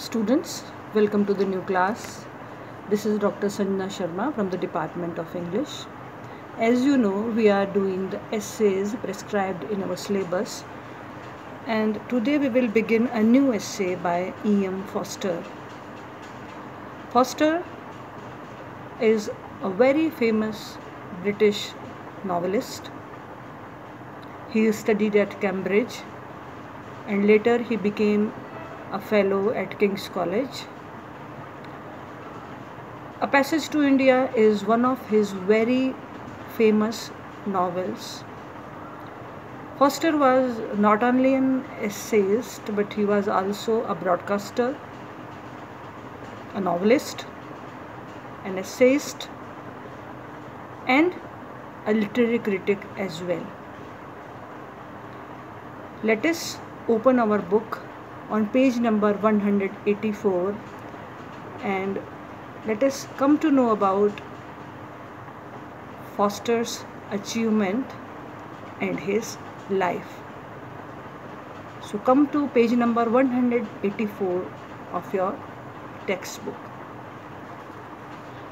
Students, welcome to the new class. This is Dr. Sanjana Sharma from the Department of English. As you know, we are doing the essays prescribed in our syllabus, and today we will begin a new essay by E.M. Forster. Forster is a very famous British novelist. He studied at Cambridge and later he became a fellow at King's College. A Passage to India is one of his very famous novels. Forster was not only an essayist, but he was also a broadcaster, a novelist, an essayist, and a literary critic as well. Let us open our book on page number 184 and let us come to know about Forster's achievement and his life. So come to page number 184 of your textbook.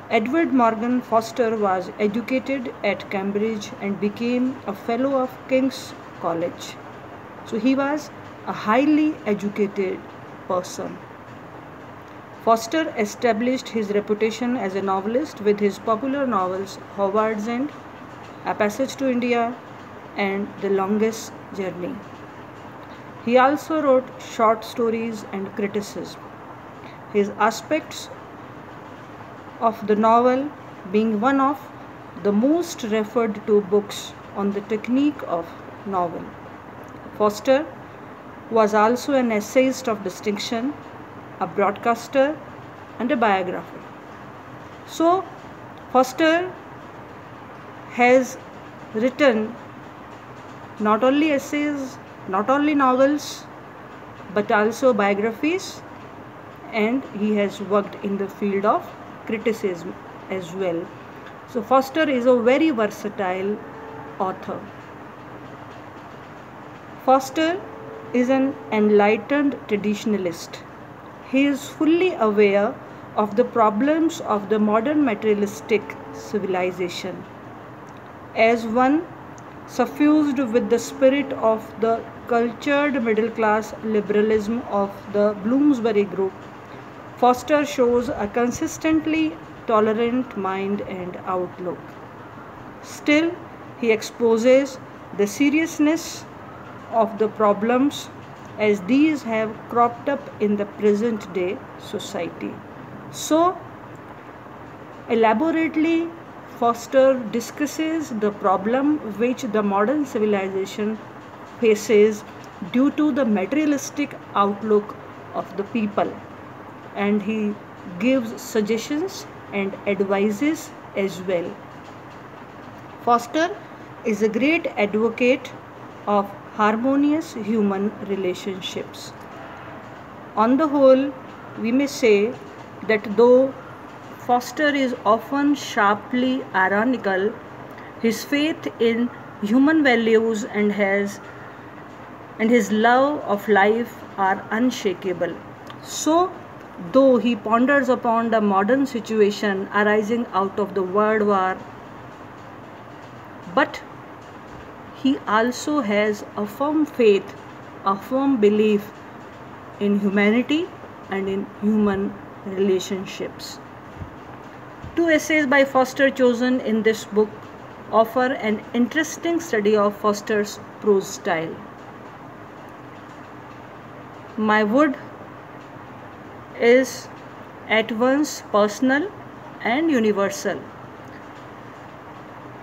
Edward Morgan Forster was educated at Cambridge and became a fellow of King's College. So he was a highly educated person. Forster established his reputation as a novelist with his popular novels Howard's End, A Passage to India, and The Longest Journey. He also wrote short stories and criticism. His aspects of the novel being one of the most referred to books on the technique of novel. Forster was also an essayist of distinction, a broadcaster, and a biographer. So, Forster has written not only essays, not only novels, but also biographies, and he has worked in the field of criticism as well. So, Forster is a very versatile author. Forster is an enlightened traditionalist. He is fully aware of the problems of the modern materialistic civilization. As one suffused with the spirit of the cultured middle-class liberalism of the Bloomsbury Group, Forster shows a consistently tolerant mind and outlook. Still, he exposes the seriousness of the problems as these have cropped up in the present day society. So, elaborately, Forster discusses the problem which the modern civilization faces due to the materialistic outlook of the people, and he gives suggestions and advices as well. Forster is a great advocate of harmonious human relationships. On the whole, we may say that though Forster is often sharply ironical, his faith in human values and his love of life are unshakable. So, though he ponders upon the modern situation arising out of the World War, but he also has a firm faith, a firm belief in humanity and in human relationships. Two essays by Forster chosen in this book offer an interesting study of Forster's prose style. My Wood is at once personal and universal.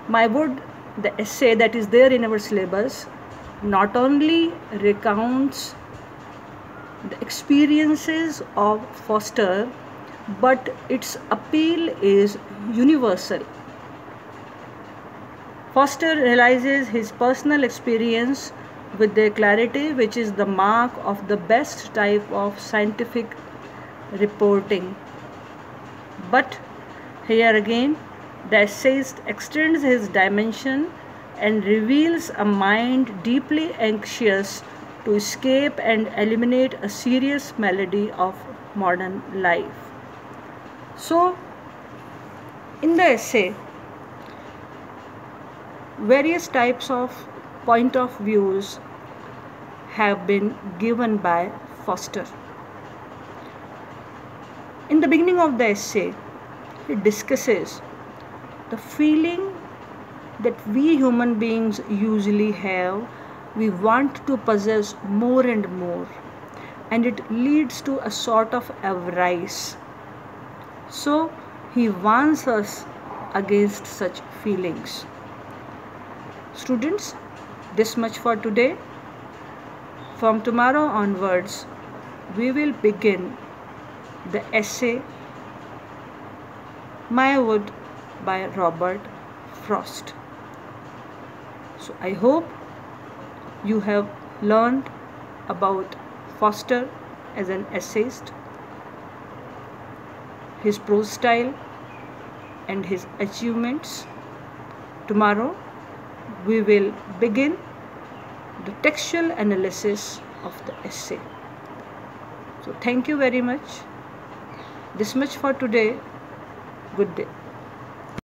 My Wood, the essay that is there in our syllabus, not only recounts the experiences of Forster, but its appeal is universal. Forster realizes his personal experience with the clarity which is the mark of the best type of scientific reporting. But here again, the essayist extends his dimension and reveals a mind deeply anxious to escape and eliminate a serious malady of modern life. So, in the essay, various types of point of views have been given by Foster. In the beginning of the essay, he discusses the feeling that we human beings usually have. We want to possess more and more, and it leads to a sort of avarice. So he warns us against such feelings. Students, this much for today. From tomorrow onwards, we will begin the essay My Wood by Robert Frost. So I hope you have learned about Foster as an essayist, his prose style and his achievements. Tomorrow we will begin the textual analysis of the essay. So thank you very much. This much for today. Good day.